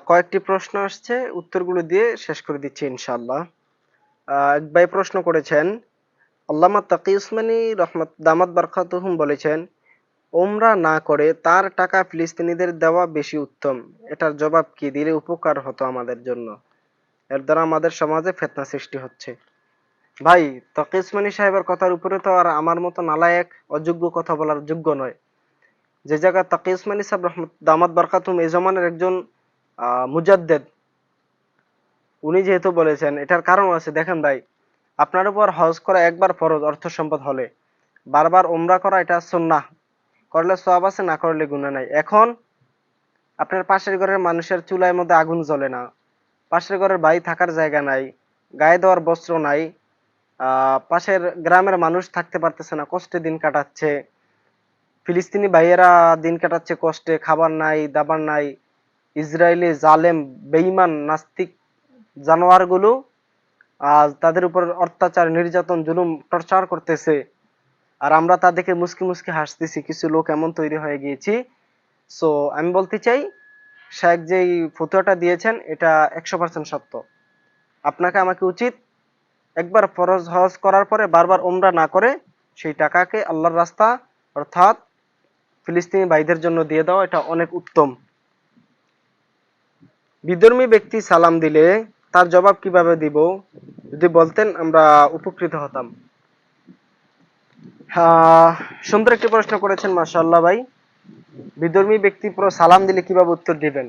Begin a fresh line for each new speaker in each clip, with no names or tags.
কয়েকটি প্রশ্ন আসছে, উত্তরগুলো দিয়ে শেষ করে দিচ্ছি ইনশাআল্লাহ। এক ভাই প্রশ্ন করেছেন, আল্লামা তাকি উসমানী রহমত দামাত বারকাতুহুম বলেছেন, ওমরা না করে তার টাকা ফিলিস্তিনিদের দেওয়া বেশি উত্তম। এটার জবাব কি দিলে উপকার হতো আমাদের জন্য? এর দ্বারা আমাদের সমাজে ফিতনা সৃষ্টি হচ্ছে। ভাই, তাকি উসমানী সাহেবের কথার উপরে তো আর আমার মতো নালায়েক অযোগ্য কথা বলার যোগ্য নয়। যে জায়গায় তাকি উসমানী সাহেব রহমত দামাত বারকাতুহুম এই জমানের একজন মুজাদ্দেদ, উনি যেহেতু বলেছেন এটার কারণ আছে। দেখেন ভাই, আপনার উপর হজ করা একবার ফরজ অর্থ সম্পদ হলে, বারবার উমরা করা এটা সুন্নাহ, করলে সওয়াব আছে, না করলে গুনাহ নাই। এখন আপনার পাশের ঘরের মানুষের চুলার মধ্যে আগুন জ্বলে না, পাশের ঘরের ভাই থাকার জায়গা নাই, গায়ে দেওয়ার বস্ত্র নাই, পাশের গ্রামের মানুষ থাকতে পারতেছে না, কষ্টে দিন কাটাচ্ছে, ফিলিস্তিনি ভাইয়েরা দিন কাটাচ্ছে কষ্টে, খাবার নাই, দাবার নাই, ইসরায়েলি জালেম বেঈমান নাস্তিক জানোয়ারগুলো তাদের উপর অত্যাচার, নির্যাতন, জুলুম, টর্চার করতেছে। আর আমরা তাদেরকে মুসকি মুসকি হাসতেছি। কিছু লোক এমন তৈরি হয়ে গিয়েছি। সো আমি বলতে চাই, শায়েখ যেই ফতোয়াটা দিয়েছেন এটা 100% সত্য। আপনাকে আমাকে উচিত একবার ফরজ হজ করার পরে বারবার উমরা না করে সেই টাকাকে আল্লাহর রাস্তা অর্থাৎ ফিলিস্তিনি ভাইদের জন্য দিয়ে দেওয়া, এটা অনেক উত্তম। বিধর্মী ব্যক্তি সালাম দিলে তার জবাব কিভাবে দিব, যদি বলতেন আমরা উপকৃত হতাম। সুন্দর একটি প্রশ্ন করেছেন, মাশাআল্লাহ ভাই। বিধর্মী ব্যক্তি পুরো সালাম দিলে কিভাবে উত্তর দিবেন?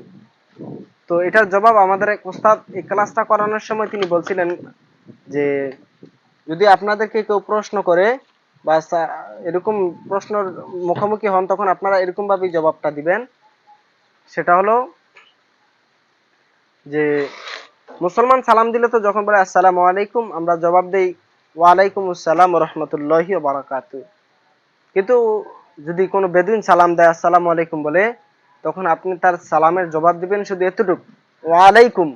তো এটার জবাব আমাদের এক ওস্তাদ এই ক্লাসটা করানোর সময় তিনি বলছিলেন যে, যদি আপনাদেরকে কেউ প্রশ্ন করে বা এরকম প্রশ্নের মুখোমুখি হন, তখন আপনারা এরকম ভাবেই জবাবটা দিবেন। সেটা হলো যে, মুসলমান সালাম দিলে তো যখন বলে আসসালামু আলাইকুম, আমরা জবাব দেই ওয়ালাইকুম আসসালাম ওয়া রাহমাতুল্লাহি ওয়া বারাকাতুহু। কিন্তু যদি কোনো বেদুইন সালাম দেয় আসসালামু আলাইকুম বলে, তখন আপনি তার সালামের জবাব দিবেন শুধু এতটুকু, ওয়ালাইকুম,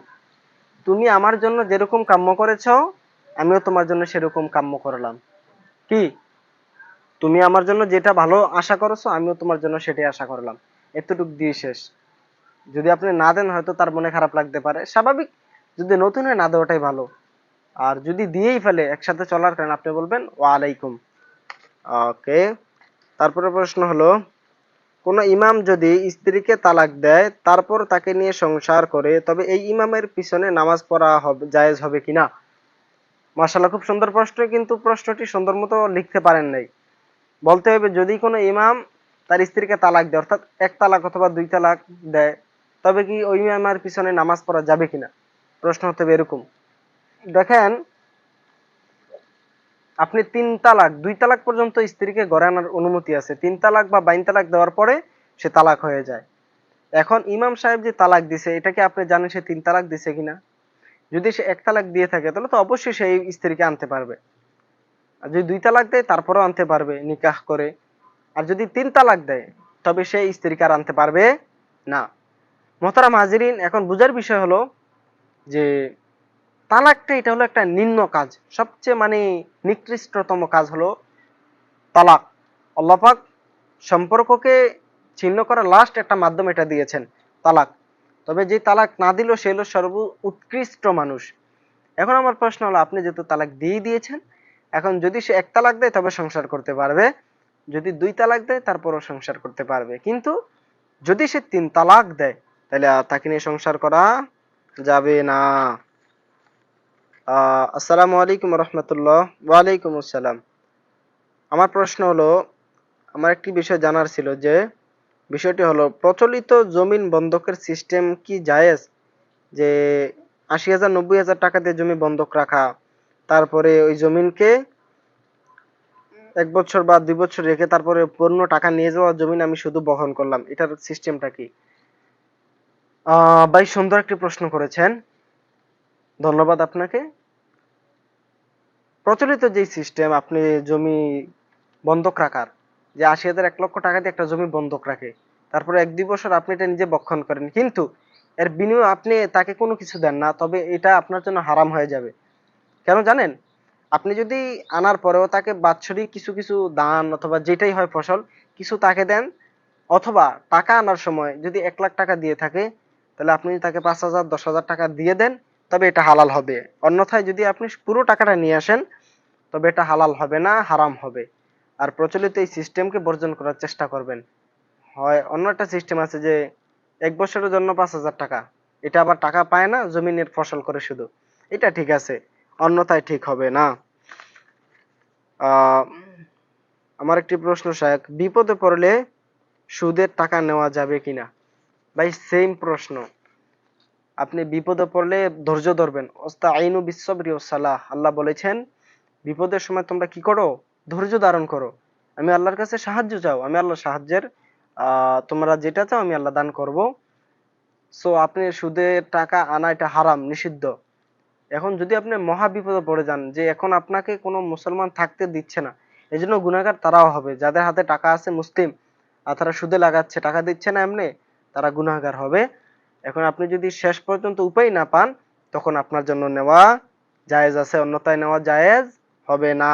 তুমি আমার জন্য যেরকম কাম্য করেছো আমিও তোমার জন্য সেরকম কাম্য করলাম। কি, তুমি আমার জন্য যেটা ভালো আশা করেছো আমিও তোমার জন্য সেটাই আশা করলাম। এতটুক দিয়ে শেষ। যদি আপনি না দেন হয়তো তার মনে খারাপ লাগতে পারে, স্বাভাবিক। যদি নতুন হয় না দেওয়াটাই ভালো। আর যদি দিয়েই ফেলে একসাথে চলার কারণে আপনি বলবেন ওয়ালাইকুম। ওকে। তারপরে প্রশ্ন হলো, কোন ইমাম যদি স্ত্রীকে তালাক দেয় তারপর তাকে নিয়ে সংসার করে, তবে এই ইমামের পিছনে নামাজ পড়া হবে জায়েজ হবে কিনা? মাশাআল্লাহ, খুব সুন্দর প্রশ্ন, কিন্তু প্রশ্নটি সুন্দর মতো লিখতে পারেন নাই। বলতে হবে যদি কোনো ইমাম তার স্ত্রীকে তালাক দেয়, অর্থাৎ এক তালাক অথবা দুই তালাক দেয়, তবে কি ওই ইমামের পিছনে নামাজ পড়া যাবে কিনা, প্রশ্ন হতে হবে এরকম। দেখেন, আপনি তিন তালাক, দুই তালাক পর্যন্ত স্ত্রীকে ঘরে আনার অনুমতি আছে। তিন তালাক বা বাইন তালাক দেওয়ার পরে সে তালাক হয়ে যায়। এখন ইমাম সাহেব যে তালাক দিছে, এটা কি আপনি জানেন সে তিন তালাক দিছে কিনা? যদি সে এক তালাক দিয়ে থাকে তাহলে তো অবশ্যই সেই স্ত্রীকে আনতে পারবে। আর যদি দুই তালাক দেয় তারপরেও আনতে পারবে নিকাহ করে। আর যদি তিন তালাক দেয় তবে সেই স্ত্রীকে আর আনতে পারবে না। মোহতারাম হাজিরিন, এখন বুঝার বিষয় হলো যে তালাকটা এটা হলো একটা নিম্ন কাজ, সবচেয়ে নিকৃষ্টতম কাজ হলো তালাক। আল্লাহ পাক সম্পর্ককে ছিন্ন করার লাস্ট একটা মাধ্যম এটা দিয়েছেন, তালাক। তবে যে তালাক না দিল সে হলো সর্ব উৎকৃষ্ট মানুষ। এখন আমার প্রশ্ন হলো, আপনি যেহেতু তালাক দিয়ে দিয়েছেন, এখন যদি সে এক তালাক দেয় তবে সংসার করতে পারবে, যদি দুই তালাক দেয় তারপরও সংসার করতে পারবে। কিন্তু যদি সে তিন তালাক দেয় তাহলে তাকে নিয়ে সংসার করা যাবে না। আসসালামু আলাইকুম রহমতুল্লাহ। ওয়ালাইকুম আসসালাম। আমার প্রশ্ন হলো, আমার একটি বিষয় জানার ছিল, যে বিষয়টি হলো প্রচলিত জমিন বন্ধকের সিস্টেম কি জায়েজ? যে ৮০,০০০ ৯০,০০০ টাকা দিয়ে জমি বন্ধক রাখা, তারপরে ওই জমিনকে ১ বছর বা ২ বছর রেখে তারপরে পূর্ণ টাকা নিয়ে যাওয়া, জমিন আমি শুধু বহন করলাম, এটার সিস্টেমটা কি? ভাই, সুন্দর একটি প্রশ্ন করেছেন, ধন্যবাদ আপনাকে। প্রচলিত যে সিস্টেম, আপনি জমি বন্ধক রাখার, যে ৮০,০০০ ১ লক্ষ টাকা দিয়ে একটা জমি বন্ধক রাখে, তারপরে ১-২ বছর আপনি এটা নিজে বক্ষণ করেন, কিন্তু এর বিনিময়ে আপনি তাকে কোনো কিছু দেন না, তবে এটা আপনার জন্য হারাম হয়ে যাবে। কেন জানেন? আপনি যদি আনার পরেও তাকে বাৎসরিক কিছু কিছু দান অথবা যেটাই হয় ফসল কিছু তাকে দেন, অথবা টাকা আনার সময় যদি ১ লাখ টাকা দিয়ে থাকে, তাহলে আপনি তাকে 5,000 10,000 টাকা দিয়ে দেন, তবে এটা হালাল হবে। অন্যথায় যদি আপনি পুরো টাকাটা নিয়ে আসেন, তবে এটা হালাল হবে না, হারাম হবে। আর প্রচলিত এই সিস্টেমকে বর্জন করার চেষ্টা করবেন। হয় অন্য একটা সিস্টেম আছে যে 1 বছরের জন্য 5,000 টাকা, এটা আবার টাকা পায় না, জমিনের ফসল করে শুধু, এটা ঠিক আছে, অন্যথায় ঠিক হবে না। আহ আমার একটি প্রশ্ন শায়েখ, বিপদে পড়লে সুদের টাকা নেওয়া যাবে কিনা? ভাই সেম প্রশ্ন। আপনি বিপদে পড়লে ধৈর্য ধরবেন, ওয়াস্তাঈনু বিস-সাবরি ওয়াস-সালাহ। আল্লাহ বলেছেন বিপদের সময় তোমরা কি করো? ধৈর্য ধারণ করো। আমি আল্লাহর কাছে সাহায্য চাও, আমি আল্লাহ সাহায্যের তোমরা যেটা চাও আমি আল্লাহ দান করব। সো আপনি সুদের টাকা আনা এটা হারাম, নিষিদ্ধ। এখন যদি আপনি মহা বিপদে পড়ে যান যে এখন আপনাকে কোনো মুসলমান থাকতে দিচ্ছে না, এজন্য গুনাহগার তারাও হবে যাদের হাতে টাকা আছে, মুসলিম, আর তারা সুদে লাগাচ্ছে, টাকা দিচ্ছে না এমনি, তারা গুনাহগার হবে। এখন আপনি যদি শেষ পর্যন্ত উপায় না পান, তখন আপনার জন্য নেওয়া জায়েজ আছে, অন্যথায় নেওয়া জায়েজ হবে না।